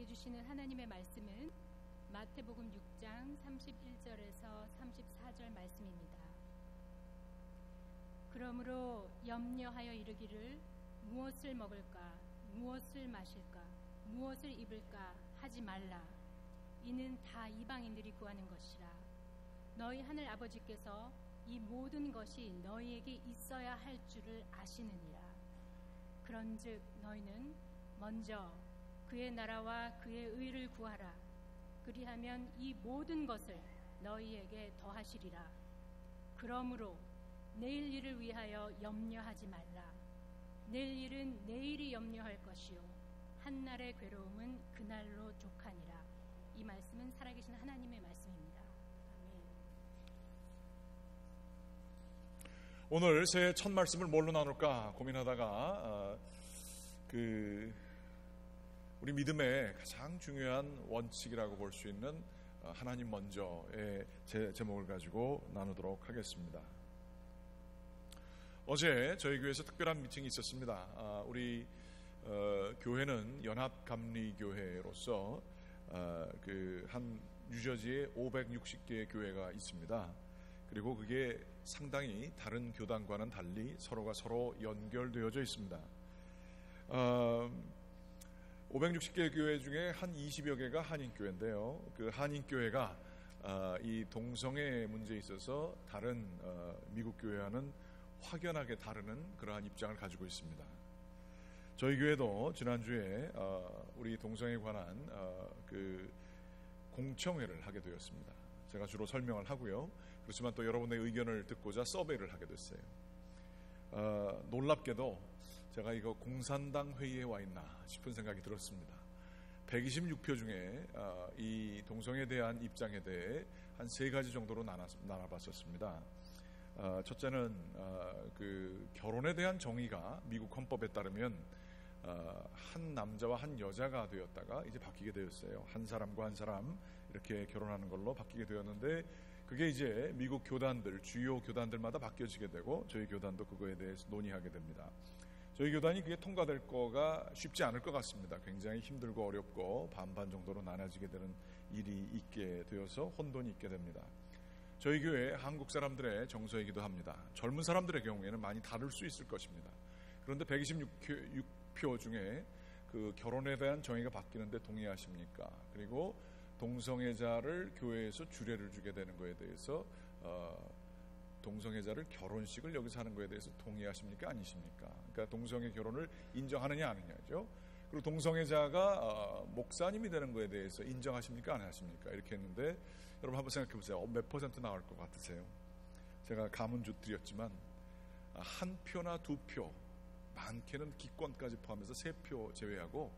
우리에게 주시는 하나님의 말씀은 마태복음 6장 31절에서 34절 말씀입니다. 그러므로 염려하여 이르기를 무엇을 먹을까, 무엇을 마실까, 무엇을 입을까 하지 말라. 이는 다 이방인들이 구하는 것이라. 너희 하늘 아버지께서 이 모든 것이 너희에게 있어야 할 줄을 아시느니라. 그런즉 너희는 먼저 그의 나라와 그의 의를 구하라. 그리하면 이 모든 것을 너희에게 더하시리라. 그러므로 내일 일을 위하여 염려하지 말라. 내일 일은 내일이 염려할 것이요 한날의 괴로움은 그날로 족하니라. 이 말씀은 살아계신 하나님의 말씀입니다. 아멘. 오늘 새해 첫 말씀을 뭘로 나눌까 고민하다가 우리 믿음의 가장 중요한 원칙이라고 볼 수 있는 하나님 먼저의 제목을 가지고 나누도록 하겠습니다. 어제 저희 교회에서 특별한 미팅이 있었습니다. 우리 교회는 연합감리교회로서 한 뉴저지에 560개의 교회가 있습니다. 그리고 그게 상당히 다른 교단과는 달리 서로가 서로 연결되어져 있습니다. 560개 교회 중에 한 20여 개가 한인교회인데요. 그 한인교회가 이 동성애 문제에 있어서 다른 미국 교회와는 확연하게 다르는 그러한 입장을 가지고 있습니다. 저희 교회도 지난주에 우리 동성애에 관한 공청회를 하게 되었습니다. 제가 주로 설명을 하고요. 그렇지만 또 여러분의 의견을 듣고자 서베이를 하게 됐어요. 놀랍게도 제가 이거 공산당 회의에 와 있나 싶은 생각이 들었습니다. 126표 중에 이 동성애에 대한 입장에 대해 한 3가지 정도로 나눠봤었습니다. 첫째는 결혼에 대한 정의가 미국 헌법에 따르면 한 남자와 한 여자가 되었다가 이제 바뀌게 되었어요. 한 사람과 한 사람 이렇게 결혼하는 걸로 바뀌게 되었는데 그게 이제 미국 교단들, 주요 교단들마다 바뀌어지게 되고 저희 교단도 그거에 대해서 논의하게 됩니다. 저희 교단이 그게 통과될 거가 쉽지 않을 것 같습니다. 굉장히 힘들고 어렵고 반반 정도로 나눠지게 되는 일이 있게 되어서 혼돈이 있게 됩니다. 저희 교회 한국 사람들의 정서이기도 합니다. 젊은 사람들의 경우에는 많이 다를 수 있을 것입니다. 그런데 126표 중에 그 결혼에 대한 정의가 바뀌는데 동의하십니까? 그리고 동성애자를 교회에서 주례를 주게 되는 거에 대해서 동성애자를 결혼식을 여기서 하는 거에 대해서 동의하십니까? 아니십니까? 그러니까 동성애 결혼을 인정하느냐 아니냐죠. 그리고 동성애자가 목사님이 되는 거에 대해서 인정하십니까? 안 하십니까? 이렇게 했는데 여러분 한번 생각해 보세요. 몇 퍼센트 나올 것 같으세요? 제가 감은 드렸지만 한 표나 2표, 많게는 기권까지 포함해서 3표 제외하고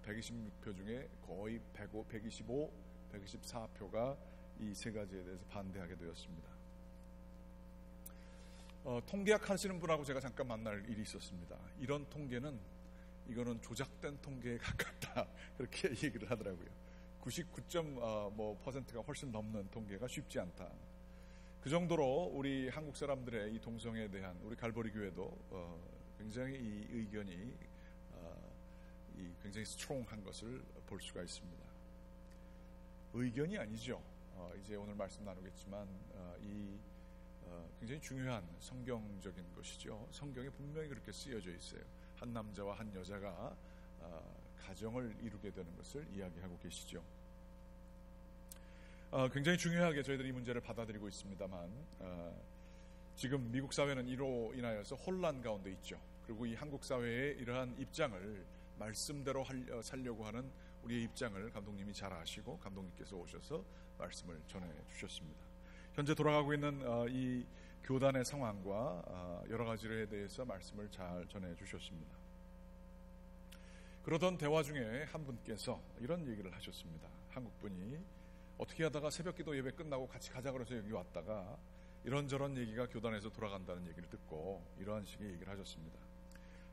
126표 중에 거의 125, 124표가 이 3가지에 대해서 반대하게 되었습니다. 통계학 하시는 분하고 제가 잠깐 만날 일이 있었습니다. 이런 통계는 이거는 조작된 통계에 가깝다 그렇게 얘기를 하더라고요. 99.%가 훨씬 넘는 통계가 쉽지 않다. 그 정도로 우리 한국 사람들의 이 동성애에 대한 우리 갈보리 교회도 굉장히 이 의견이 굉장히 스트롱한 것을 볼 수가 있습니다. 의견이 아니죠. 이제 오늘 말씀 나누겠지만 굉장히 중요한 성경적인 것이죠. 성경에 분명히 그렇게 쓰여져 있어요. 한 남자와 한 여자가 가정을 이루게 되는 것을 이야기하고 계시죠. 굉장히 중요하게 저희들이 이 문제를 받아들이고 있습니다만 지금 미국 사회는 이로 인하여서 혼란 가운데 있죠. 그리고 이 한국 사회의 이러한 입장을 말씀대로 살려고 하는 우리의 입장을 감독님이 잘 아시고 감독님께서 오셔서 말씀을 전해 주셨습니다. 현재 돌아가고 있는 이 교단의 상황과 여러 가지에 대해서 말씀을 잘 전해 주셨습니다. 그러던 대화 중에 한 분께서 이런 얘기를 하셨습니다. 한국 분이 어떻게 하다가 새벽기도 예배 끝나고 같이 가자 그래서 여기 왔다가 이런저런 얘기가 교단에서 돌아간다는 얘기를 듣고 이러한 식의 얘기를 하셨습니다.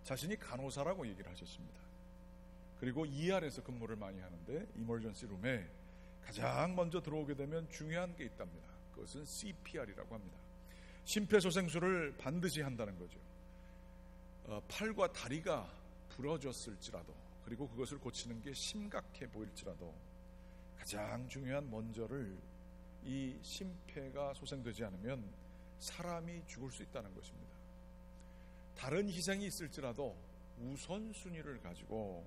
자신이 간호사라고 얘기를 하셨습니다. 그리고 ER에서 근무를 많이 하는데 이머전시 룸에 가장 먼저 들어오게 되면 중요한 게 있답니다. 그것은 CPR이라고 합니다. 심폐소생술을 반드시 한다는 거죠. 팔과 다리가 부러졌을지라도 그리고 그것을 고치는 게 심각해 보일지라도 가장 중요한 먼저를 이 심폐가 소생되지 않으면 사람이 죽을 수 있다는 것입니다. 다른 희생이 있을지라도 우선순위를 가지고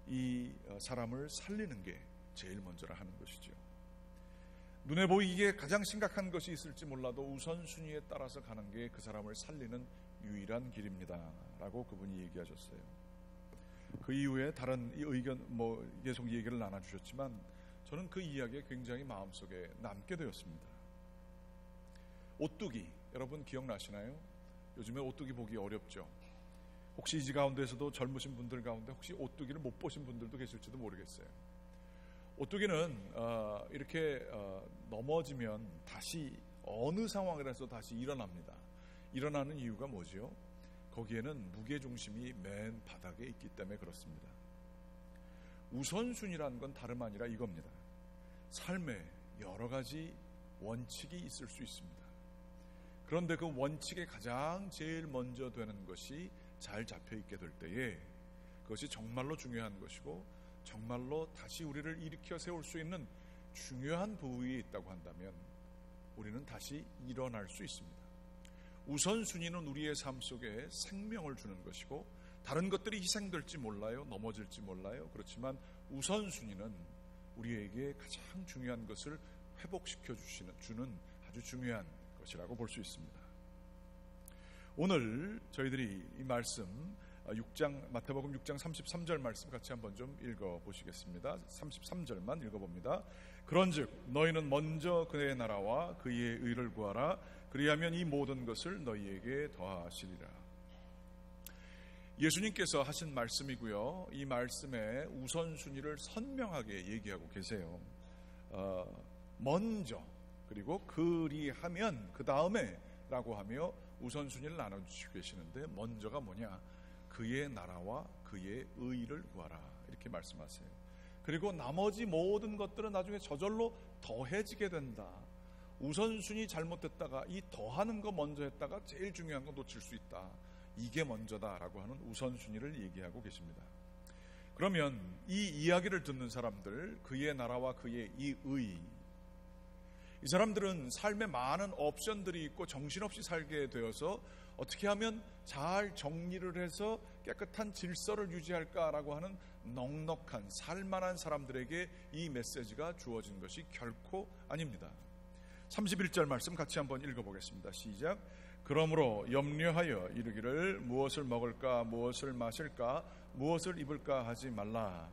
이 사람을 살리는 게 제일 먼저라 하는 것이죠. 눈에 보이기에 가장 심각한 것이 있을지 몰라도 우선순위에 따라서 가는 게 그 사람을 살리는 유일한 길입니다 라고 그분이 얘기하셨어요. 그 이후에 다른 의견 계속 얘기를 나눠주셨지만 저는 그 이야기에 굉장히 마음속에 남게 되었습니다. 오뚜기, 여러분 기억나시나요? 요즘에 오뚜기 보기 어렵죠. 혹시 이 가운데서도 젊으신 분들 가운데 혹시 오뚜기를 못 보신 분들도 계실지도 모르겠어요. 오뚜기는 이렇게 넘어지면 다시 어느 상황이라서 다시 일어납니다. 일어나는 이유가 뭐지요? 거기에는 무게중심이 맨 바닥에 있기 때문에 그렇습니다. 우선순위라는 건 다름 아니라 이겁니다. 삶에 여러 가지 원칙이 있을 수 있습니다. 그런데 그 원칙에 가장 제일 먼저 되는 것이 잘 잡혀있게 될 때에 그것이 정말로 중요한 것이고 정말로 다시 우리를 일으켜 세울 수 있는 중요한 부위에 있다고 한다면 우리는 다시 일어날 수 있습니다. 우선순위는 우리의 삶 속에 생명을 주는 것이고 다른 것들이 희생될지 몰라요. 넘어질지 몰라요. 그렇지만 우선순위는 우리에게 가장 중요한 것을 회복시켜 주는 아주 중요한 것이라고 볼 수 있습니다. 오늘 저희들이 이 말씀 6장 마태복음 6장 33절 말씀 같이 한번 좀 읽어보시겠습니다. 33절만 읽어봅니다. 그런즉 너희는 먼저 그의 나라와 그의 의를 구하라. 그리하면 이 모든 것을 너희에게 더하시리라. 예수님께서 하신 말씀이고요. 이 말씀의 우선순위를 선명하게 얘기하고 계세요. 먼저 그리고 그리하면 그 다음에 라고 하며 우선순위를 나눠주시고 계시는데 먼저가 뭐냐? 그의 나라와 그의 의를 구하라 이렇게 말씀하세요. 그리고 나머지 모든 것들은 나중에 저절로 더해지게 된다. 우선순위 잘못했다가 이 더하는 거 먼저 했다가 제일 중요한 거 놓칠 수 있다. 이게 먼저다라고 하는 우선순위를 얘기하고 계십니다. 그러면 이 이야기를 듣는 사람들, 그의 나라와 그의 이 의, 이 사람들은 삶에 많은 옵션들이 있고 정신없이 살게 되어서 어떻게 하면 잘 정리를 해서 깨끗한 질서를 유지할까라고 하는 넉넉한 살만한 사람들에게 이 메시지가 주어진 것이 결코 아닙니다. 31절 말씀 같이 한번 읽어보겠습니다. 시작. 그러므로 염려하여 이르기를 무엇을 먹을까 무엇을 마실까 무엇을 입을까 하지 말라.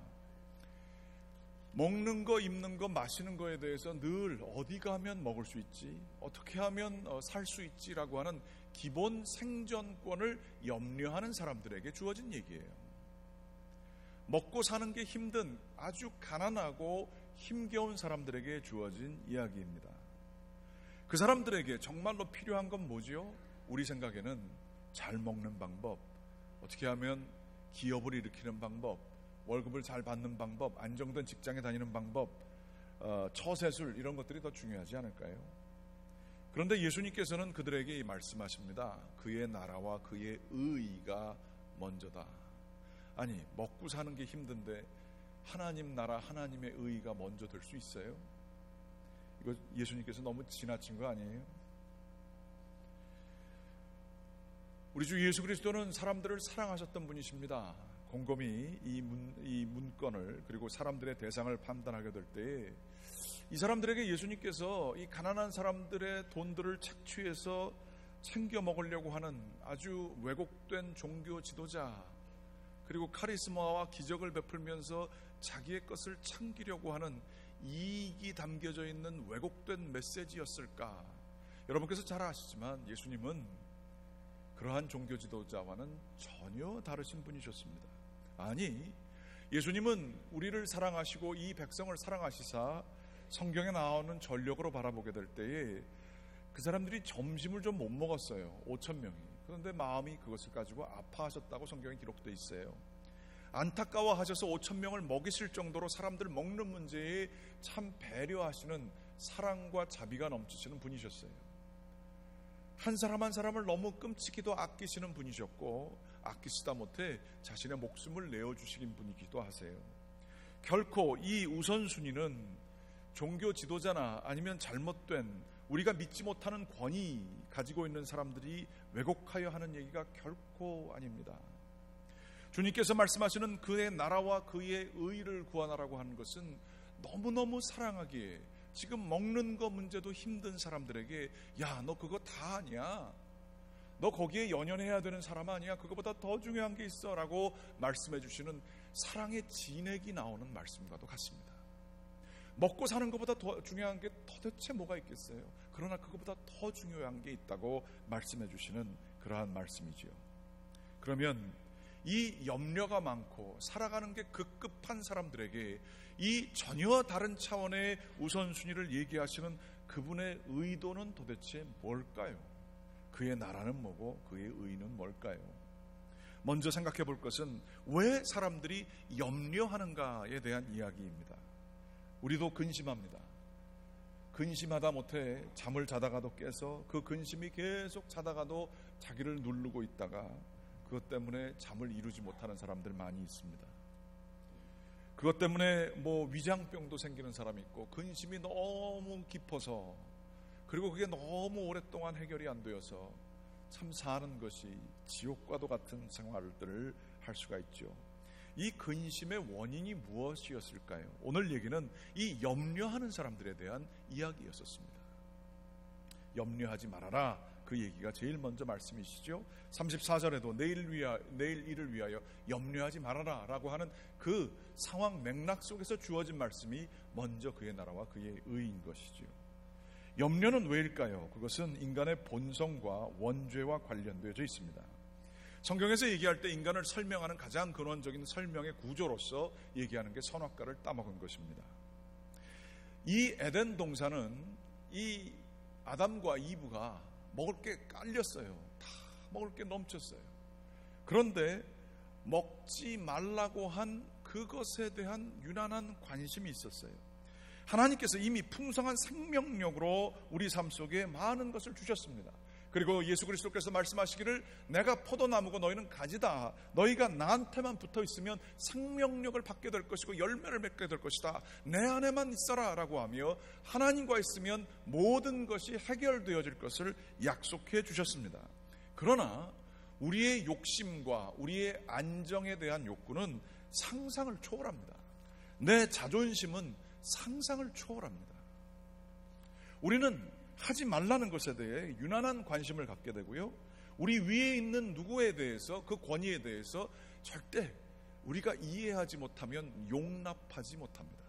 먹는 거 입는 거 마시는 거에 대해서 늘 어디 가면 먹을 수 있지 어떻게 하면 살 수 있지라고 하는 기본 생존권을 염려하는 사람들에게 주어진 얘기예요. 먹고 사는 게 힘든 아주 가난하고 힘겨운 사람들에게 주어진 이야기입니다. 그 사람들에게 정말로 필요한 건 뭐지요? 우리 생각에는 잘 먹는 방법, 어떻게 하면 기업을 일으키는 방법, 월급을 잘 받는 방법, 안정된 직장에 다니는 방법, 처세술 이런 것들이 더 중요하지 않을까요? 그런데 예수님께서는 그들에게 말씀하십니다. 그의 나라와 그의 의가 먼저다. 아니 먹고 사는 게 힘든데 하나님 나라 하나님의 의가 먼저 될 수 있어요? 이거 예수님께서 너무 지나친 거 아니에요? 우리 주 예수 그리스도는 사람들을 사랑하셨던 분이십니다. 곰곰이 이 문건을 그리고 사람들의 대상을 판단하게 될 때에 이 사람들에게 예수님께서 이 가난한 사람들의 돈들을 착취해서 챙겨 먹으려고 하는 아주 왜곡된 종교 지도자 그리고 카리스마와 기적을 베풀면서 자기의 것을 챙기려고 하는 이익이 담겨져 있는 왜곡된 메시지였을까? 여러분께서 잘 아시지만 예수님은 그러한 종교 지도자와는 전혀 다르신 분이셨습니다. 아니, 예수님은 우리를 사랑하시고 이 백성을 사랑하시사 성경에 나오는 전력으로 바라보게 될 때에 그 사람들이 점심을 좀 못 먹었어요. 5,000명이. 그런데 마음이 그것을 가지고 아파하셨다고 성경에 기록되어 있어요. 안타까워하셔서 5,000명을 먹이실 정도로 사람들 먹는 문제에 참 배려하시는 사랑과 자비가 넘치시는 분이셨어요. 한 사람 한 사람을 너무 끔찍이도 아끼시는 분이셨고 아끼시다 못해 자신의 목숨을 내어주신 분이기도 하세요. 결코 이 우선순위는 종교 지도자나 아니면 잘못된 우리가 믿지 못하는 권위 가지고 있는 사람들이 왜곡하여 하는 얘기가 결코 아닙니다. 주님께서 말씀하시는 그의 나라와 그의 의를 구하라고 하는 것은 너무너무 사랑하기에 지금 먹는 거 문제도 힘든 사람들에게 야, 너 그거 다 아니야. 너 거기에 연연해야 되는 사람 아니야. 그거보다 더 중요한 게 있어 라고 말씀해 주시는 사랑의 진액이 나오는 말씀과도 같습니다. 먹고 사는 것보다 더 중요한 게 도대체 뭐가 있겠어요. 그러나 그것보다 더 중요한 게 있다고 말씀해 주시는 그러한 말씀이지요. 그러면 이 염려가 많고 살아가는 게 급급한 사람들에게 이 전혀 다른 차원의 우선순위를 얘기하시는 그분의 의도는 도대체 뭘까요? 그의 나라는 뭐고 그의 의는 뭘까요? 먼저 생각해 볼 것은 왜 사람들이 염려하는가에 대한 이야기입니다. 우리도 근심합니다. 근심하다 못해 잠을 자다가도 깨서 그 근심이 계속 자다가도 자기를 누르고 있다가 그것 때문에 잠을 이루지 못하는 사람들 많이 있습니다. 그것 때문에 위장병도 생기는 사람이 있고 근심이 너무 깊어서 그리고 그게 너무 오랫동안 해결이 안 되어서 참 사는 것이 지옥과도 같은 생활들을 할 수가 있죠. 이 근심의 원인이 무엇이었을까요? 오늘 얘기는 이 염려하는 사람들에 대한 이야기였었습니다. 염려하지 말아라. 그 얘기가 제일 먼저 말씀이시죠. 34절에도 내일 일을 위하여 염려하지 말아라 라고 하는 그 상황 맥락 속에서 주어진 말씀이 먼저 그의 나라와 그의 의인 것이죠. 염려는 왜일까요? 그것은 인간의 본성과 원죄와 관련되어져 있습니다. 성경에서 얘기할 때 인간을 설명하는 가장 근원적인 설명의 구조로서 얘기하는 게 선악과를 따먹은 것입니다. 이 에덴 동산은 이 아담과 이브가 먹을 게 깔렸어요. 다 먹을 게 넘쳤어요. 그런데 먹지 말라고 한 그것에 대한 유난한 관심이 있었어요. 하나님께서 이미 풍성한 생명력으로 우리 삶 속에 많은 것을 주셨습니다. 그리고 예수 그리스도께서 말씀하시기를 내가 포도나무고 너희는 가지다. 너희가 나한테만 붙어 있으면 생명력을 받게 될 것이고 열매를 맺게 될 것이다. 내 안에만 있어라 라고 하며 하나님과 있으면 모든 것이 해결되어질 것을 약속해 주셨습니다. 그러나 우리의 욕심과 우리의 안정에 대한 욕구는 상상을 초월합니다. 내 자존심은 상상을 초월합니다. 우리는 하지 말라는 것에 대해 유난한 관심을 갖게 되고요. 우리 위에 있는 누구에 대해서 그 권위에 대해서 절대 우리가 이해하지 못하면 용납하지 못합니다.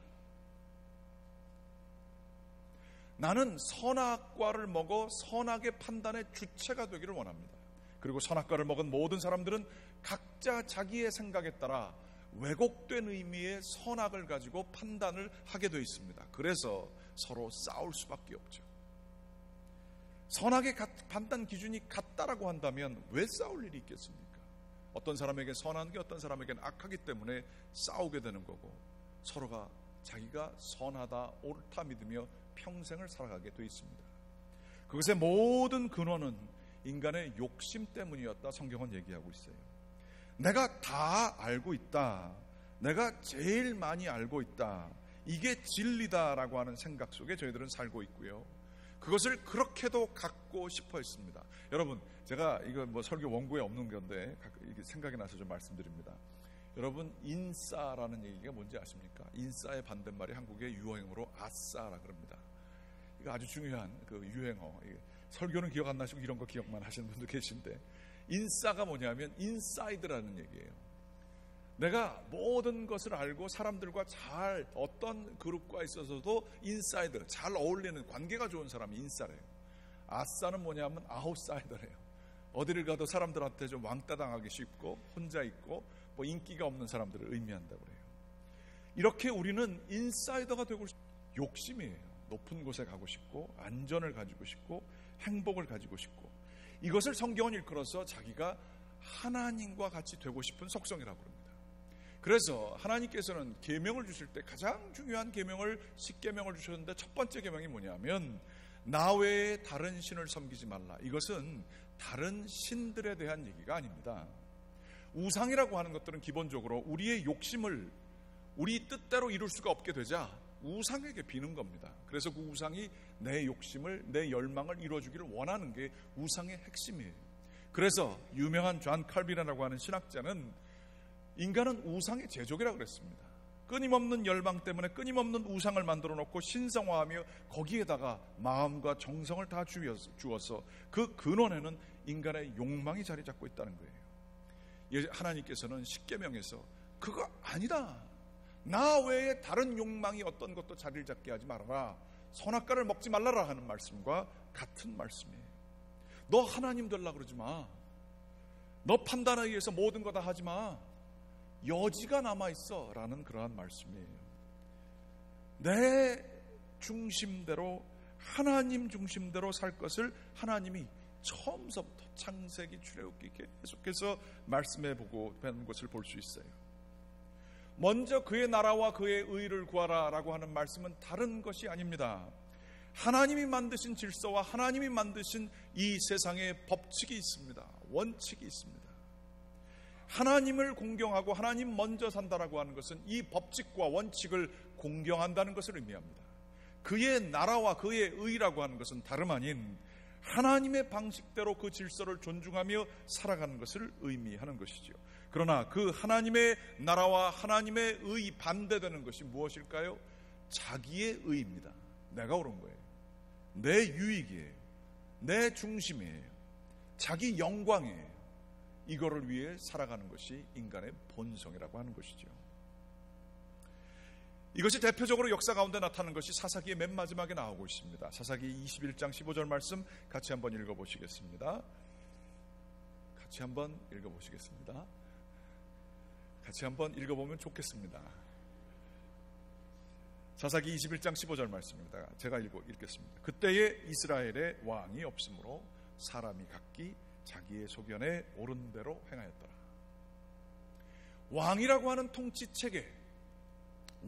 나는 선악과를 먹어 선악의 판단의 주체가 되기를 원합니다. 그리고 선악과를 먹은 모든 사람들은 각자 자기의 생각에 따라 왜곡된 의미의 선악을 가지고 판단을 하게 되어 있습니다. 그래서 서로 싸울 수밖에 없죠. 선악의 판단 기준이 같다라고 한다면 왜 싸울 일이 있겠습니까? 어떤 사람에게 선한 게 어떤 사람에게는 악하기 때문에 싸우게 되는 거고 서로가 자기가 선하다 옳다 믿으며 평생을 살아가게 돼 있습니다. 그것의 모든 근원은 인간의 욕심 때문이었다 성경은 얘기하고 있어요. 내가 다 알고 있다. 내가 제일 많이 알고 있다. 이게 진리다라고 하는 생각 속에 저희들은 살고 있고요. 그것을 그렇게도 갖고 싶어 했습니다. 여러분, 제가 이거 설교 원고에 없는 건데 이게 생각이 나서 좀 말씀드립니다. 여러분, 인싸라는 얘기가 뭔지 아십니까? 인싸의 반대말이 한국의 유행어로 아싸라 그럽니다. 이거 아주 중요한 그 유행어. 설교는 기억 안 나시고 이런 거 기억만 하시는 분도 계신데 인싸가 뭐냐면 인사이드라는 얘기예요. 내가 모든 것을 알고 사람들과 잘 어떤 그룹과 있어서도 인사이드 잘 어울리는 관계가 좋은 사람이 인싸래요. 아싸는 뭐냐면 아웃사이더래요. 어디를 가도 사람들한테 좀 왕따 당하기 쉽고 혼자 있고 인기가 없는 사람들을 의미한다고 그래요. 이렇게 우리는 인사이더가 되고 욕심이에요. 높은 곳에 가고 싶고 안전을 가지고 싶고 행복을 가지고 싶고 이것을 성경은 일컬어서 자기가 하나님과 같이 되고 싶은 속성이라고 합니다. 그래서 하나님께서는 계명을 주실 때 가장 중요한 계명을 10계명을 주셨는데 첫 번째 계명이 뭐냐면 나 외에 다른 신을 섬기지 말라. 이것은 다른 신들에 대한 얘기가 아닙니다. 우상이라고 하는 것들은 기본적으로 우리의 욕심을 우리 뜻대로 이룰 수가 없게 되자 우상에게 비는 겁니다. 그래서 그 우상이 내 욕심을, 내 열망을 이루어주기를 원하는 게 우상의 핵심이에요. 그래서 유명한 존 칼빈이라고 하는 신학자는 인간은 우상의 제조기라고 그랬습니다. 끊임없는 열망 때문에 끊임없는 우상을 만들어 놓고 신성화하며 거기에다가 마음과 정성을 다 주어서 그 근원에는 인간의 욕망이 자리 잡고 있다는 거예요. 하나님께서는 십계명에서 그거 아니다, 나 외에 다른 욕망이 어떤 것도 자리를 잡게 하지 말아라, 선악과를 먹지 말라라 하는 말씀과 같은 말씀이에요. 너 하나님 되려고 그러지 마, 너 판단에 의해서 모든 거 다 하지 마, 여지가 남아있어 라는 그러한 말씀이에요. 내 중심대로, 하나님 중심대로 살 것을 하나님이 처음서부터 창세기 출애굽기 계속해서 말씀해보고 된 것을 볼 수 있어요. 먼저 그의 나라와 그의 의를 구하라 라고 하는 말씀은 다른 것이 아닙니다. 하나님이 만드신 질서와 하나님이 만드신 이 세상의 법칙이 있습니다. 원칙이 있습니다. 하나님을 공경하고 하나님 먼저 산다라고 하는 것은 이 법칙과 원칙을 공경한다는 것을 의미합니다. 그의 나라와 그의 의라고 하는 것은 다름 아닌 하나님의 방식대로 그 질서를 존중하며 살아가는 것을 의미하는 것이죠. 그러나 그 하나님의 나라와 하나님의 의 반대되는 것이 무엇일까요? 자기의 의입니다. 내가 옳은 거예요. 내 유익이에요. 내 중심이에요. 자기 영광이에요. 이거를 위해 살아가는 것이 인간의 본성이라고 하는 것이죠. 이것이 대표적으로 역사 가운데 나타나는 것이 사사기의 맨 마지막에 나오고 있습니다. 사사기 21장 15절 말씀 같이 한번 읽어보시겠습니다. 같이 한번 읽어보시겠습니다. 같이 한번 읽어보면 좋겠습니다. 사사기 21장 15절 말씀입니다. 제가 읽겠습니다. 그때에 이스라엘의 왕이 없으므로 사람이 각기 자기의 소견에 옳은 대로 행하였더라. 왕이라고 하는 통치 체계,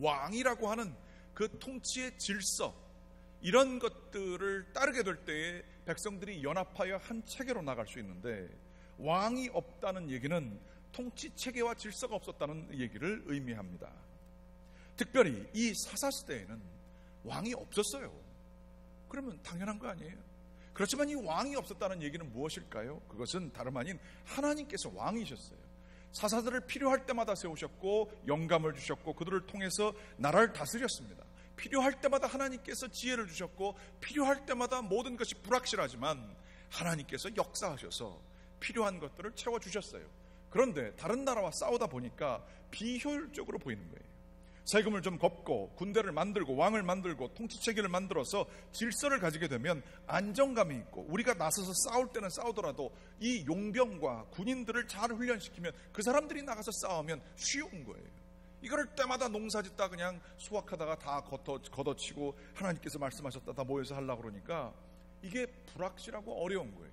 왕이라고 하는 그 통치의 질서, 이런 것들을 따르게 될 때에 백성들이 연합하여 한 체계로 나갈 수 있는데, 왕이 없다는 얘기는 통치 체계와 질서가 없었다는 얘기를 의미합니다. 특별히 이 사사시대에는 왕이 없었어요. 그러면 당연한 거 아니에요? 그렇지만 이 왕이 없었다는 얘기는 무엇일까요? 그것은 다름 아닌 하나님께서 왕이셨어요. 사사들을 필요할 때마다 세우셨고 영감을 주셨고 그들을 통해서 나라를 다스렸습니다. 필요할 때마다 하나님께서 지혜를 주셨고 필요할 때마다 모든 것이 불확실하지만 하나님께서 역사하셔서 필요한 것들을 채워주셨어요. 그런데 다른 나라와 싸우다 보니까 비효율적으로 보이는 거예요. 세금을 좀 걷고 군대를 만들고 왕을 만들고 통치체계를 만들어서 질서를 가지게 되면 안정감이 있고, 우리가 나서서 싸울 때는 싸우더라도 이 용병과 군인들을 잘 훈련시키면 그 사람들이 나가서 싸우면 쉬운 거예요. 이럴 때마다 농사짓다 그냥 수확하다가 다 걷어치고 하나님께서 말씀하셨다 다 모여서 하려고 그러니까 이게 불확실하고 어려운 거예요.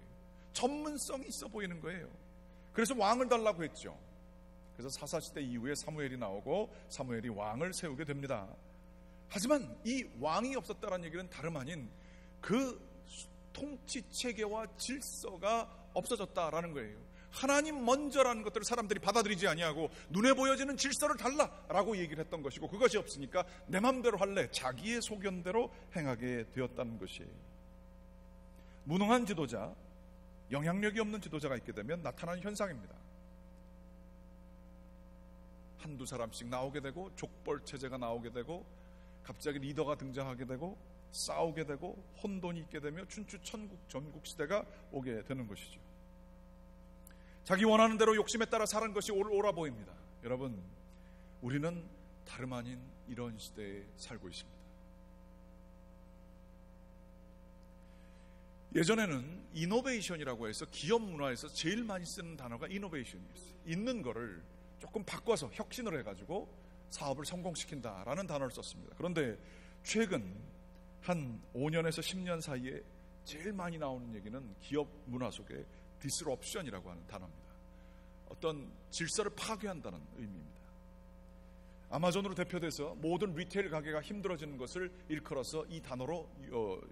전문성이 있어 보이는 거예요. 그래서 왕을 달라고 했죠. 그래서 사사시대 이후에 사무엘이 나오고 사무엘이 왕을 세우게 됩니다. 하지만 이 왕이 없었다는 얘기는 다름 아닌 그 통치체계와 질서가 없어졌다라는 거예요. 하나님 먼저라는 것들을 사람들이 받아들이지 아니하고 눈에 보여지는 질서를 달라라고 얘기를 했던 것이고, 그것이 없으니까 내 맘대로 할래, 자기의 소견대로 행하게 되었다는 것이에요. 무능한 지도자, 영향력이 없는 지도자가 있게 되면 나타나는 현상입니다. 한두 사람씩 나오게 되고 족벌 체제가 나오게 되고 갑자기 리더가 등장하게 되고 싸우게 되고 혼돈이 있게 되며 춘추천국 전국 시대가 오게 되는 것이죠. 자기 원하는 대로 욕심에 따라 사는 것이 옳아 보입니다. 여러분, 우리는 다름 아닌 이런 시대에 살고 있습니다. 예전에는 이노베이션이라고 해서 기업 문화에서 제일 많이 쓰는 단어가 이노베이션이었어요. 있는 거를 조금 바꿔서 혁신을 해가지고 사업을 성공시킨다라는 단어를 썼습니다. 그런데 최근 한 5년에서 10년 사이에 제일 많이 나오는 얘기는 기업 문화 속에 디스럽션이라고 하는 단어입니다. 어떤 질서를 파괴한다는 의미입니다. 아마존으로 대표돼서 모든 리테일 가게가 힘들어지는 것을 일컬어서 이 단어로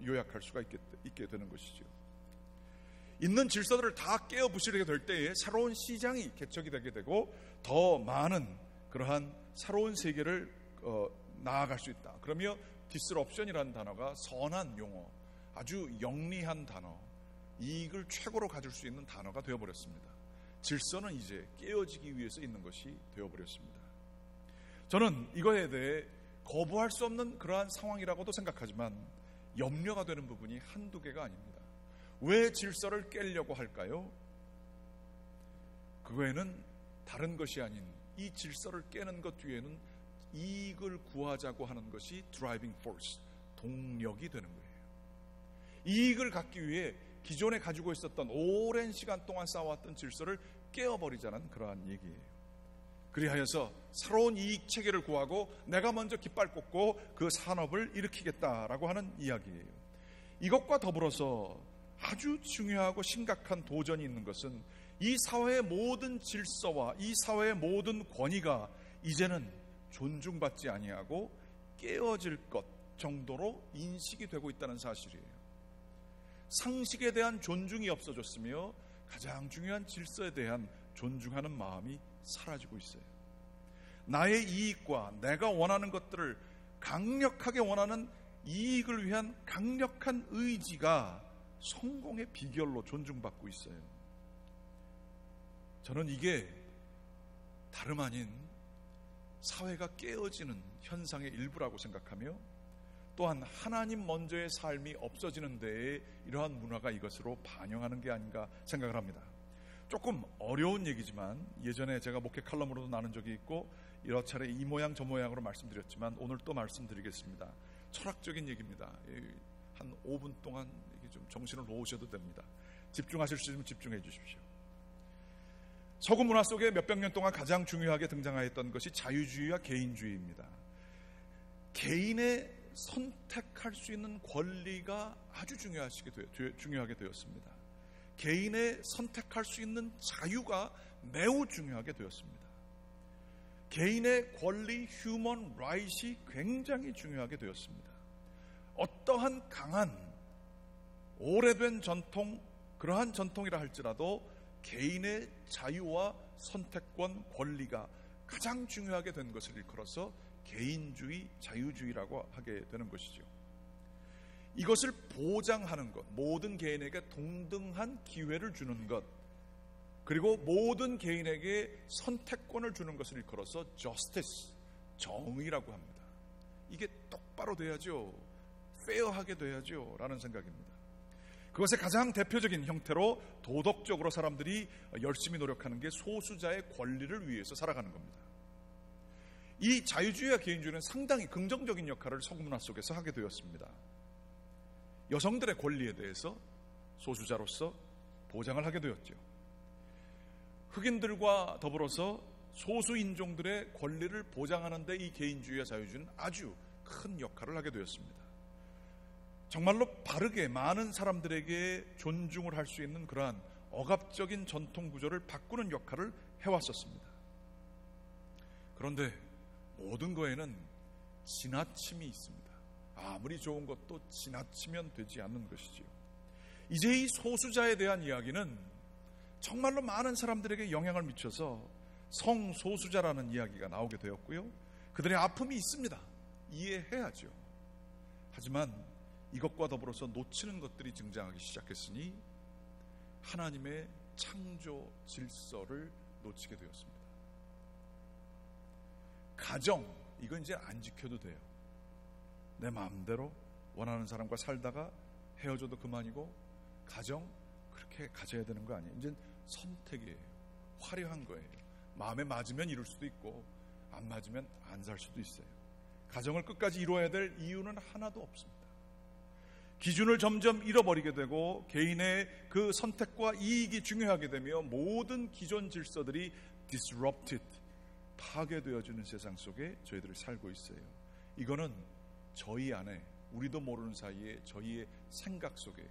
요약할 수가 있게 되는 것이죠. 있는 질서들을 다 깨어 부수게 될 때에 새로운 시장이 개척이 되게 되고 더 많은 그러한 새로운 세계를 나아갈 수 있다. 그러며 disruption이라는 단어가 선한 용어, 아주 영리한 단어, 이익을 최고로 가질 수 있는 단어가 되어버렸습니다. 질서는 이제 깨어지기 위해서 있는 것이 되어버렸습니다. 저는 이거에 대해 거부할 수 없는 그러한 상황이라고도 생각하지만 염려가 되는 부분이 한두 개가 아닙니다. 왜 질서를 깨려고 할까요? 그거에는 다른 것이 아닌 이 질서를 깨는 것 뒤에는 이익을 구하자고 하는 것이 드라이빙 포스, 동력이 되는 거예요. 이익을 갖기 위해 기존에 가지고 있었던 오랜 시간 동안 쌓아왔던 질서를 깨어버리자는 그러한 얘기예요. 그리하여서 새로운 이익 체계를 구하고 내가 먼저 깃발 꽂고 그 산업을 일으키겠다라고 하는 이야기예요. 이것과 더불어서 아주 중요하고 심각한 도전이 있는 것은 이 사회의 모든 질서와 이 사회의 모든 권위가 이제는 존중받지 아니하고 깨어질 것 정도로 인식이 되고 있다는 사실이에요. 상식에 대한 존중이 없어졌으며 가장 중요한 질서에 대한 존중하는 마음이 사라지고 있어요. 나의 이익과 내가 원하는 것들을 강력하게 원하는 이익을 위한 강력한 의지가 성공의 비결로 존중받고 있어요. 저는 이게 다름 아닌 사회가 깨어지는 현상의 일부라고 생각하며 또한 하나님 먼저의 삶이 없어지는 데에 이러한 문화가 이것으로 반영하는 게 아닌가 생각을 합니다. 조금 어려운 얘기지만 예전에 제가 목회 칼럼으로도 나눈 적이 있고 여러 차례 이 모양 저 모양으로 말씀드렸지만 오늘 또 말씀드리겠습니다. 철학적인 얘기입니다. 한 5분 동안 좀 정신을 놓으셔도 됩니다. 집중하실 수 있으면 집중해 주십시오. 서구 문화 속에 몇백 년 동안 가장 중요하게 등장하였던 것이 자유주의와 개인주의입니다. 개인의 선택할 수 있는 권리가 아주 중요하게 되었습니다. 개인의 선택할 수 있는 자유가 매우 중요하게 되었습니다. 개인의 권리, 휴먼 라이트이 굉장히 중요하게 되었습니다. 어떠한 강한 오래된 전통, 그러한 전통이라 할지라도 개인의 자유와 선택권, 권리가 가장 중요하게 된 것을 일컬어서 개인주의, 자유주의라고 하게 되는 것이죠. 이것을 보장하는 것, 모든 개인에게 동등한 기회를 주는 것, 그리고 모든 개인에게 선택권을 주는 것을 일컬어서 justice, 정의라고 합니다. 이게 똑바로 돼야죠. 페어하게 돼야죠. 라는 생각입니다. 그것의 가장 대표적인 형태로 도덕적으로 사람들이 열심히 노력하는 게 소수자의 권리를 위해서 살아가는 겁니다. 이 자유주의와 개인주의는 상당히 긍정적인 역할을 서구문화 속에서 하게 되었습니다. 여성들의 권리에 대해서 소수자로서 보장을 하게 되었죠. 흑인들과 더불어서 소수 인종들의 권리를 보장하는 데 이 개인주의와 자유주의는 아주 큰 역할을 하게 되었습니다. 정말로 바르게 많은 사람들에게 존중을 할 수 있는 그러한 억압적인 전통 구조를 바꾸는 역할을 해왔었습니다. 그런데 모든 거에는 지나침이 있습니다. 아무리 좋은 것도 지나치면 되지 않는 것이지요. 이제 이 소수자에 대한 이야기는 정말로 많은 사람들에게 영향을 미쳐서 성소수자라는 이야기가 나오게 되었고요. 그들의 아픔이 있습니다. 이해해야죠. 하지만 이것과 더불어서 놓치는 것들이 등장하기 시작했으니 하나님의 창조 질서를 놓치게 되었습니다. 가정, 이건 이제 안 지켜도 돼요. 내 마음대로 원하는 사람과 살다가 헤어져도 그만이고 가정 그렇게 가져야 되는 거 아니에요. 이제 선택이에요. 화려한 거예요. 마음에 맞으면 이룰 수도 있고 안 맞으면 안 살 수도 있어요. 가정을 끝까지 이루어야 될 이유는 하나도 없습니다. 기준을 점점 잃어버리게 되고 개인의 그 선택과 이익이 중요하게 되며 모든 기존 질서들이 disrupted, 파괴되어지는 세상 속에 저희들이 살고 있어요. 이거는 저희 안에 우리도 모르는 사이에 저희의 생각 속에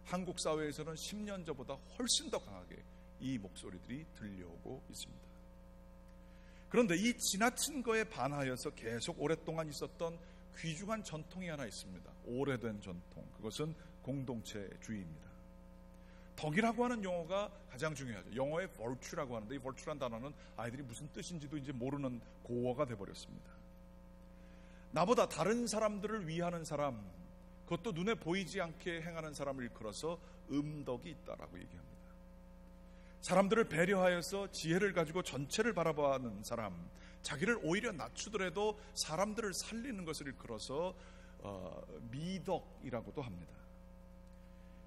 한국 사회에서는 10년 전보다 훨씬 더 강하게 이 목소리들이 들려오고 있습니다. 그런데 이 지나친 거에 반하여서 계속 오랫동안 있었던 귀중한 전통이 하나 있습니다. 오래된 전통. 그것은 공동체주의입니다. 덕이라고 하는 용어가 가장 중요하죠. 영어의 virtue라고 하는데 이 virtue란 단어는 아이들이 무슨 뜻인지도 이제 모르는 고어가 돼버렸습니다. 나보다 다른 사람들을 위하는 사람, 그것도 눈에 보이지 않게 행하는 사람을 일컬어서 음덕이 있다라고 얘기합니다. 사람들을 배려하여서 지혜를 가지고 전체를 바라보는 사람, 자기를 오히려 낮추더라도 사람들을 살리는 것을 일컬어서 미덕이라고도 합니다.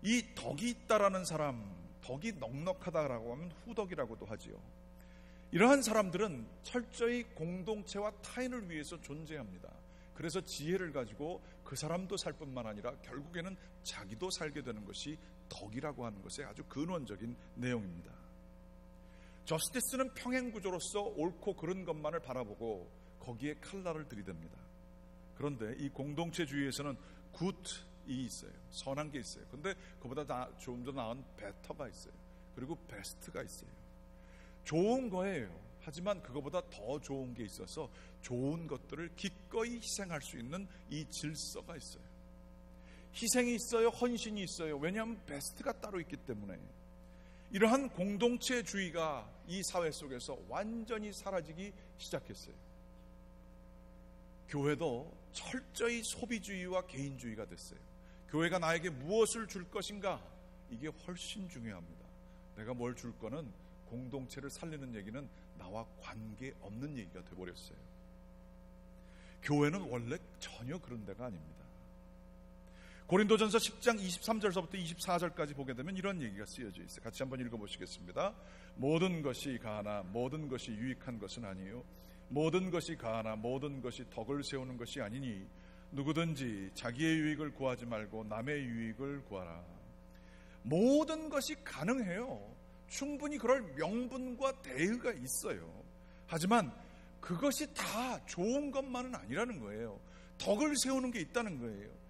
이 덕이 있다라는 사람, 덕이 넉넉하다라고 하면 후덕이라고도 하지요. 이러한 사람들은 철저히 공동체와 타인을 위해서 존재합니다. 그래서 지혜를 가지고 그 사람도 살 뿐만 아니라 결국에는 자기도 살게 되는 것이 덕이라고 하는 것의 아주 근원적인 내용입니다. 저스티스는 평행구조로서 옳고 그른 것만을 바라보고 거기에 칼날을 들이댑니다. 그런데 이 공동체주의에서는 굿이 있어요. 선한 게 있어요. 근데 그보다 좀 더 나은 베터가 있어요. 그리고 베스트가 있어요. 좋은 거예요. 하지만 그거보다 더 좋은 게 있어서 좋은 것들을 기꺼이 희생할 수 있는 이 질서가 있어요. 희생이 있어요. 헌신이 있어요. 왜냐하면 베스트가 따로 있기 때문에. 이러한 공동체주의가 이 사회 속에서 완전히 사라지기 시작했어요. 교회도 철저히 소비주의와 개인주의가 됐어요. 교회가 나에게 무엇을 줄 것인가? 이게 훨씬 중요합니다. 내가 뭘 줄 거는 공동체를 살리는 얘기는 나와 관계없는 얘기가 돼버렸어요. 교회는 원래 전혀 그런 데가 아닙니다. 고린도전서 10장 23절서부터 24절까지 보게 되면 이런 얘기가 쓰여져 있어요. 같이 한번 읽어보시겠습니다. 모든 것이 가하나 모든 것이 유익한 것은 아니요 모든 것이 가하나 모든 것이 덕을 세우는 것이 아니니 누구든지 자기의 유익을 구하지 말고 남의 유익을 구하라. 모든 것이 가능해요. 충분히 그럴 명분과 대의가 있어요. 하지만 그것이 다 좋은 것만은 아니라는 거예요. 덕을 세우는 게 있다는 거예요.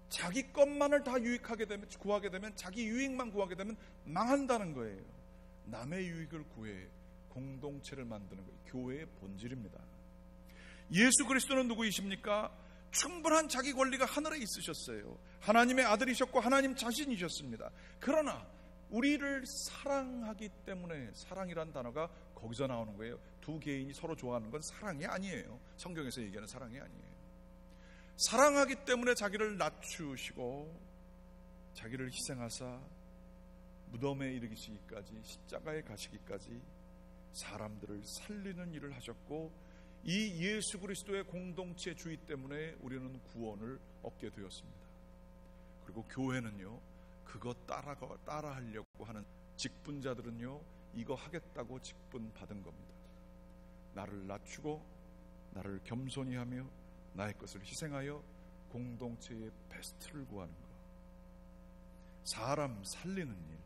자기 것만을 다 유익하게 되면, 구하게 되면, 자기 유익만 구하게 되면 망한다는 거예요. 남의 유익을 구해 공동체를 만드는 거예요. 교회의 본질입니다. 예수 그리스도는 누구이십니까? 충분한 자기 권리가 하늘에 있으셨어요. 하나님의 아들이셨고 하나님 자신이셨습니다. 그러나 우리를 사랑하기 때문에, 사랑이란 단어가 거기서 나오는 거예요. 두 개인이 서로 좋아하는 건 사랑이 아니에요. 성경에서 얘기하는 사랑이 아니에요. 사랑하기 때문에 자기를 낮추시고 자기를 희생하사 무덤에 이르시기까지, 십자가에 가시기까지 사람들을 살리는 일을 하셨고, 이 예수 그리스도의 공동체주의 때문에 우리는 구원을 얻게 되었습니다. 그리고 교회는요, 그거 따라하려고 하는 직분자들은요, 이거 하겠다고 직분 받은 겁니다. 나를 낮추고 나를 겸손히 하며 나의 것을 희생하여 공동체의 베스트를 구하는 것, 사람 살리는 일,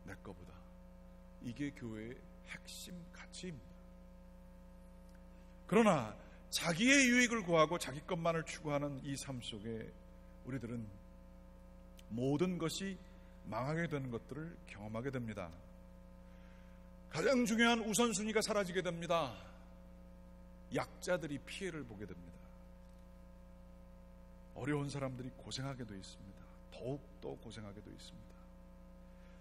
내 거보다, 이게 교회의 핵심 가치입니다. 그러나 자기의 유익을 구하고 자기 것만을 추구하는 이 삶 속에 우리들은 모든 것이 망하게 되는 것들을 경험하게 됩니다. 가장 중요한 우선순위가 사라지게 됩니다. 약자들이 피해를 보게 됩니다. 어려운 사람들이 고생하게 되어 있습니다. 더욱더 고생하게 되어 있습니다.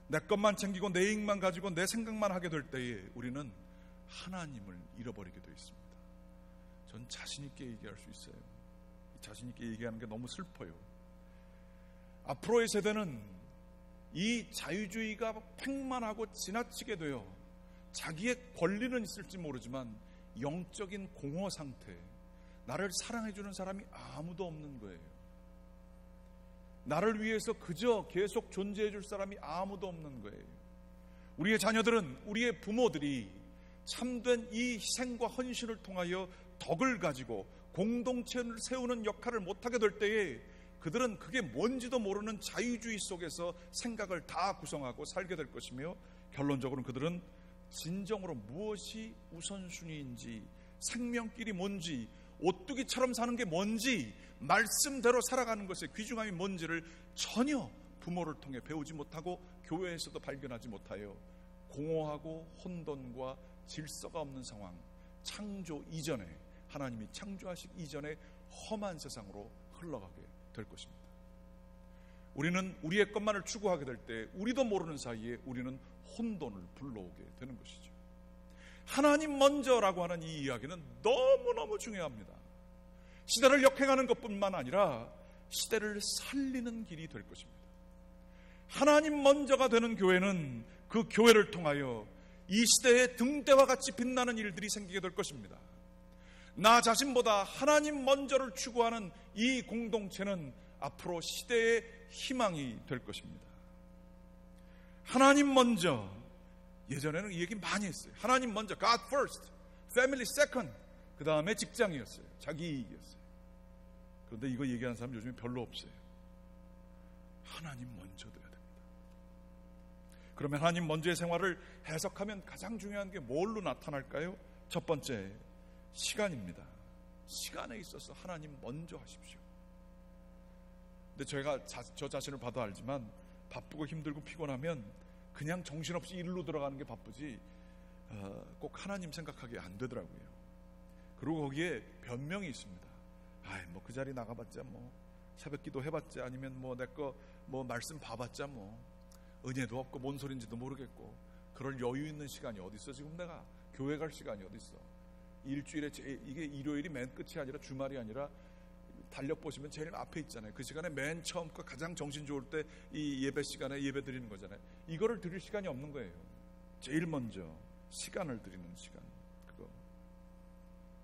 내 것만 챙기고 내 이익만 가지고 내 생각만 하게 될 때에 우리는 하나님을 잃어버리게 되어 있습니다. 전 자신 있게 얘기할 수 있어요. 자신 있게 얘기하는 게 너무 슬퍼요. 앞으로의 세대는 이 자유주의가 팽만하고 지나치게 되어 자기의 권리는 있을지 모르지만 영적인 공허 상태, 나를 사랑해주는 사람이 아무도 없는 거예요. 나를 위해서 그저 계속 존재해줄 사람이 아무도 없는 거예요. 우리의 자녀들은, 우리의 부모들이 참된 이 희생과 헌신을 통하여 덕을 가지고 공동체를 세우는 역할을 못하게 될 때에 그들은 그게 뭔지도 모르는 자유주의 속에서 생각을 다 구성하고 살게 될 것이며, 결론적으로는 그들은 진정으로 무엇이 우선순위인지, 생명길이 뭔지, 오뚜기처럼 사는 게 뭔지, 말씀대로 살아가는 것의 귀중함이 뭔지를 전혀 부모를 통해 배우지 못하고 교회에서도 발견하지 못하여 공허하고 혼돈과 질서가 없는 상황, 창조 이전에, 하나님이 창조하시기 이전에 험한 세상으로 흘러가게 될 것입니다. 우리는 우리의 것만을 추구하게 될 때 우리도 모르는 사이에 우리는 혼돈을 불러오게 되는 것이죠. 하나님 먼저라고 하는 이 이야기는 너무너무 중요합니다. 시대를 역행하는 것뿐만 아니라 시대를 살리는 길이 될 것입니다. 하나님 먼저가 되는 교회는 그 교회를 통하여 이 시대에 등대와 같이 빛나는 일들이 생기게 될 것입니다. 나 자신보다 하나님 먼저를 추구하는 이 공동체는 앞으로 시대의 희망이 될 것입니다. 하나님 먼저, 예전에는 이 얘기 많이 했어요. 하나님 먼저, God first, family second, 그 다음에 직장이었어요. 자기 이익이었어요. 그런데 이거 얘기하는 사람 요즘에 별로 없어요. 하나님 먼저 돼야 됩니다. 그러면 하나님 먼저의 생활을 해석하면 가장 중요한 게 뭘로 나타날까요? 첫 번째, 시간입니다. 시간에 있어서 하나님 먼저 하십시오. 근데 제가 저 자신을 봐도 알지만 바쁘고 힘들고 피곤하면 그냥 정신없이 일로 들어가는 게 바쁘지 꼭 하나님 생각하기 안 되더라고요. 그리고 거기에 변명이 있습니다. 뭐 그 자리 나가봤자 뭐 새벽기도 해봤자 아니면 뭐 내 거 뭐 말씀 봐봤자 뭐 은혜도 없고 뭔 소린지도 모르겠고 그럴 여유 있는 시간이 어디 있어. 지금 내가 교회 갈 시간이 어디 있어. 일주일에 이게 일요일이 맨 끝이 아니라 주말이 아니라 달력 보시면 제일 앞에 있잖아요. 그 시간에 맨 처음 거 가장 정신 좋을 때 이 예배 시간에 예배 드리는 거잖아요. 이거를 드릴 시간이 없는 거예요. 제일 먼저 시간을 드리는 시간. 그거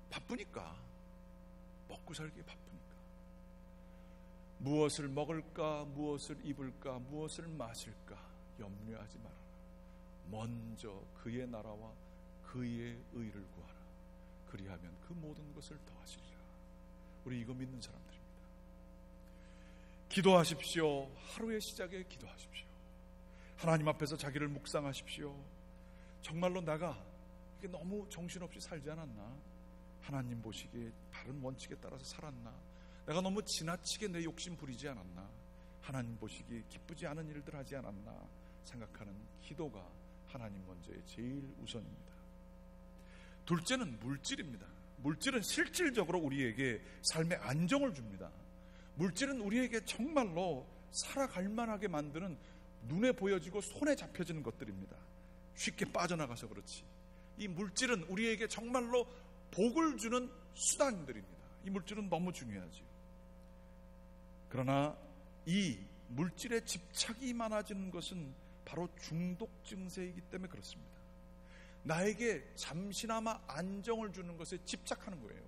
바쁘니까, 먹고 살기 바쁘니까. 무엇을 먹을까, 무엇을 입을까, 무엇을 마실까 염려하지 말아라. 먼저 그의 나라와 그의 의를 구하라. 그리하면 그 모든 것을 더하시리라. 우리 이거 믿는 사람들입니다. 기도하십시오. 하루의 시작에 기도하십시오. 하나님 앞에서 자기를 묵상하십시오. 정말로 내가 이게 너무 정신없이 살지 않았나? 하나님 보시기에 바른 원칙에 따라서 살았나? 내가 너무 지나치게 내 욕심 부리지 않았나? 하나님 보시기에 기쁘지 않은 일들 하지 않았나? 생각하는 기도가 하나님 먼저의 제일 우선입니다. 둘째는 물질입니다. 물질은 실질적으로 우리에게 삶의 안정을 줍니다. 물질은 우리에게 정말로 살아갈 만하게 만드는 눈에 보여지고 손에 잡혀지는 것들입니다. 쉽게 빠져나가서 그렇지. 이 물질은 우리에게 정말로 복을 주는 수단들입니다. 이 물질은 너무 중요하죠. 그러나 이 물질에 집착이 많아지는 것은 바로 중독 증세이기 때문에 그렇습니다. 나에게 잠시나마 안정을 주는 것에 집착하는 거예요.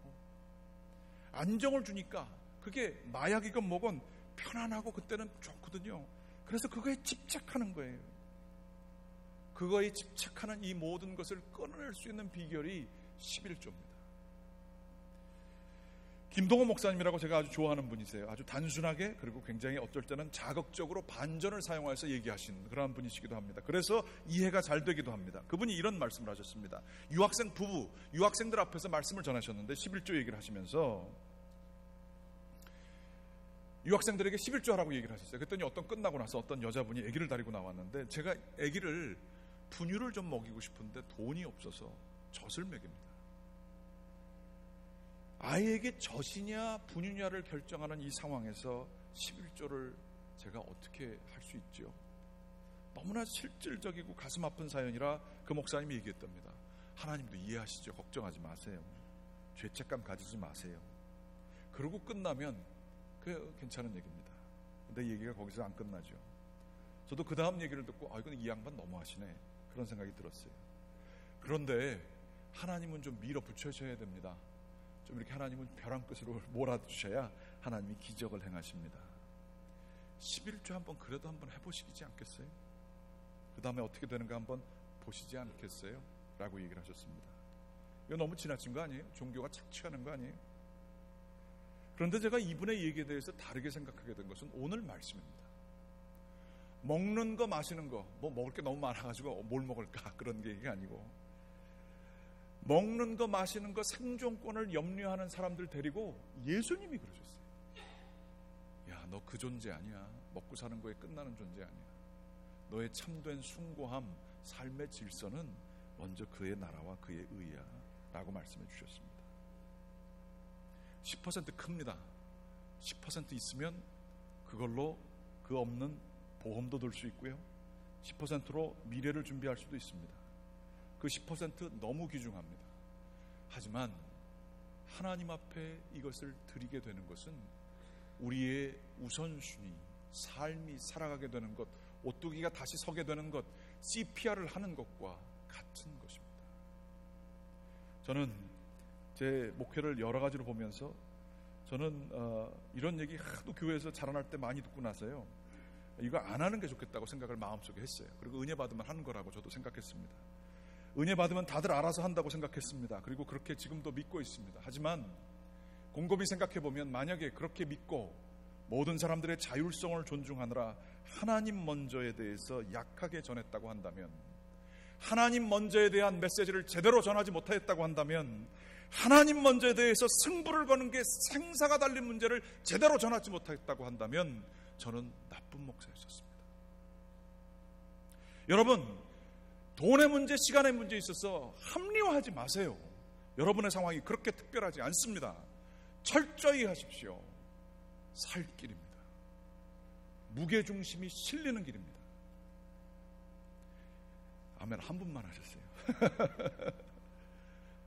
안정을 주니까 그게 마약이건 뭐건 편안하고 그때는 좋거든요. 그래서 그거에 집착하는 거예요. 그거에 집착하는 이 모든 것을 끊어낼 수 있는 비결이 11조입니다. 김동호 목사님이라고 제가 아주 좋아하는 분이세요. 아주 단순하게 그리고 굉장히 어쩔 때는 자극적으로 반전을 사용해서 얘기하신 그런 분이시기도 합니다. 그래서 이해가 잘 되기도 합니다. 그분이 이런 말씀을 하셨습니다. 유학생 부부, 유학생들 앞에서 말씀을 전하셨는데 11조 얘기를 하시면서 유학생들에게 11조 하라고 얘기를 하셨어요. 그랬더니 끝나고 나서 어떤 여자분이 아기를 다리고 나왔는데 제가 아기를 분유를 좀 먹이고 싶은데 돈이 없어서 젖을 먹입니다. 아이에게 젖이냐 분유냐를 결정하는 이 상황에서 11조를 제가 어떻게 할 수 있죠? 너무나 실질적이고 가슴 아픈 사연이라 그 목사님이 얘기했답니다. 하나님도 이해하시죠. 걱정하지 마세요. 죄책감 가지지 마세요. 그러고 끝나면 그 괜찮은 얘기입니다. 근데 얘기가 거기서 안 끝나죠. 저도 그 다음 얘기를 듣고 이건 이 양반 너무하시네 그런 생각이 들었어요. 그런데 하나님은 좀 밀어붙여셔야 됩니다. 좀 이렇게 하나님은 벼랑 끝으로 몰아주셔야 하나님이 기적을 행하십니다. 11조 한번 그래도 한번 해보시지 않겠어요? 그 다음에 어떻게 되는가 한번 보시지 않겠어요? 라고 얘기를 하셨습니다. 이거 너무 지나친 거 아니에요? 종교가 착취하는 거 아니에요? 그런데 제가 이분의 얘기에 대해서 다르게 생각하게 된 것은 오늘 말씀입니다. 먹는 거 마시는 거 뭐 먹을 게 너무 많아가지고 뭘 먹을까 그런 얘기가 아니고 먹는 거 마시는 거 생존권을 염려하는 사람들 데리고 예수님이 그러셨어요. 야, 너 그 존재 아니야. 먹고 사는 거에 끝나는 존재 아니야. 너의 참된 숭고함, 삶의 질서는 먼저 그의 나라와 그의 의야 라고 말씀해 주셨습니다. 10% 큽니다. 10% 있으면 그걸로 그 없는 보험도 들 수 있고요. 10%로 미래를 준비할 수도 있습니다. 그 10% 너무 귀중합니다. 하지만 하나님 앞에 이것을 드리게 되는 것은 우리의 우선순위, 삶이 살아가게 되는 것, 오뚜기가 다시 서게 되는 것, CPR을 하는 것과 같은 것입니다. 저는 제 목회를 여러 가지로 보면서 저는 이런 얘기 하도 교회에서 자라날 때 많이 듣고 나서요, 이거 안 하는 게 좋겠다고 생각을 마음속에 했어요. 그리고 은혜 받으면 하는 거라고 저도 생각했습니다. 은혜 받으면 다들 알아서 한다고 생각했습니다. 그리고 그렇게 지금도 믿고 있습니다. 하지만 곰곰이 생각해보면 만약에 그렇게 믿고 모든 사람들의 자율성을 존중하느라 하나님 먼저에 대해서 약하게 전했다고 한다면, 하나님 먼저에 대한 메시지를 제대로 전하지 못했다고 한다면, 하나님 먼저에 대해서 승부를 거는 게 생사가 달린 문제를 제대로 전하지 못했다고 한다면 저는 나쁜 목사였었습니다. 여러분, 돈의 문제, 시간의 문제에 있어서 합리화하지 마세요. 여러분의 상황이 그렇게 특별하지 않습니다. 철저히 하십시오. 살 길입니다. 무게중심이 실리는 길입니다. 아멘. 한 분만 하셨어요.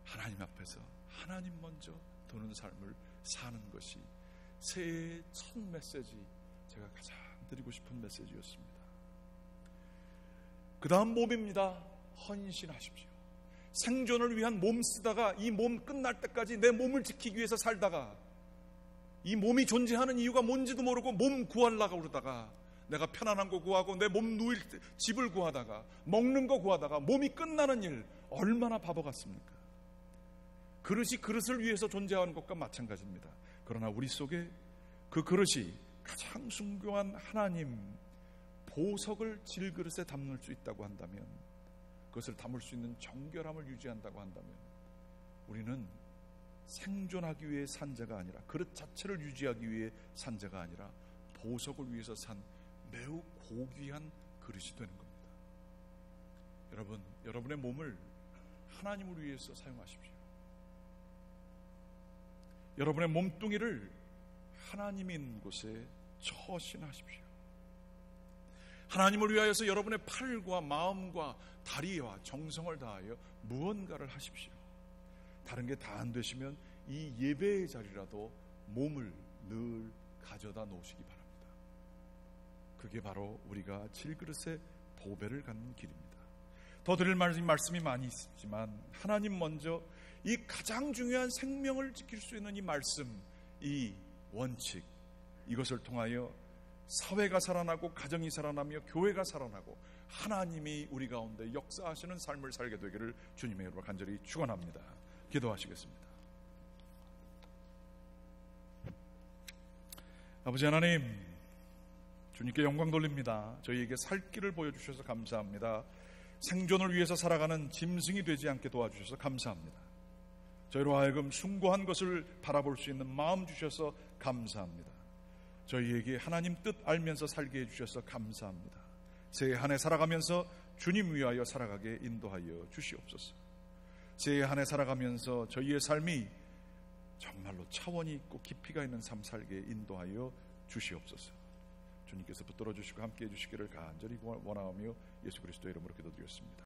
하나님 앞에서 하나님 먼저 도는 삶을 사는 것이 새해의 첫 메시지, 제가 가장 드리고 싶은 메시지였습니다. 그 다음 몸입니다. 헌신하십시오. 생존을 위한 몸 쓰다가 이 몸 끝날 때까지 내 몸을 지키기 위해서 살다가 이 몸이 존재하는 이유가 뭔지도 모르고 몸 구하려고 그러다가 내가 편안한 거 구하고 내 몸 누일 집을 구하다가 먹는 거 구하다가 몸이 끝나는 일, 얼마나 바보 같습니까? 그릇이 그릇을 위해서 존재하는 것과 마찬가지입니다. 그러나 우리 속에 그 그릇이 가장 숭고한 하나님 보석을 질그릇에 담을 수 있다고 한다면, 그것을 담을 수 있는 정결함을 유지한다고 한다면, 우리는 생존하기 위해 산 자가 아니라, 그릇 자체를 유지하기 위해 산 자가 아니라 보석을 위해서 산 매우 고귀한 그릇이 되는 겁니다. 여러분, 여러분의 몸을 하나님을 위해서 사용하십시오. 여러분의 몸뚱이를 하나님이 있는 곳에 처신하십시오. 하나님을 위하여서 여러분의 팔과 마음과 다리와 정성을 다하여 무언가를 하십시오. 다른 게 다 안 되시면 이 예배의 자리라도 몸을 늘 가져다 놓으시기 바랍니다. 그게 바로 우리가 질그릇의 보배를 갖는 길입니다. 더 드릴 말씀이 많이 있지만 하나님 먼저, 이 가장 중요한 생명을 지킬 수 있는 이 말씀, 이 원칙, 이것을 통하여 사회가 살아나고 가정이 살아나며 교회가 살아나고 하나님이 우리 가운데 역사하시는 삶을 살게 되기를 주님의 이름으로 간절히 축원합니다. 기도하시겠습니다. 아버지 하나님, 주님께 영광 돌립니다. 저희에게 살 길을 보여주셔서 감사합니다. 생존을 위해서 살아가는 짐승이 되지 않게 도와주셔서 감사합니다. 저희로 하여금 숭고한 것을 바라볼 수 있는 마음 주셔서 감사합니다. 저희에게 하나님 뜻 알면서 살게 해주셔서 감사합니다. 새해 한 해 살아가면서 주님 위하여 살아가게 인도하여 주시옵소서. 새해 한 해 살아가면서 저희의 삶이 정말로 차원이 있고 깊이가 있는 삶 살게 인도하여 주시옵소서. 주님께서 붙들어 주시고 함께해 주시기를 간절히 원하오며 예수 그리스도의 이름으로 기도드렸습니다.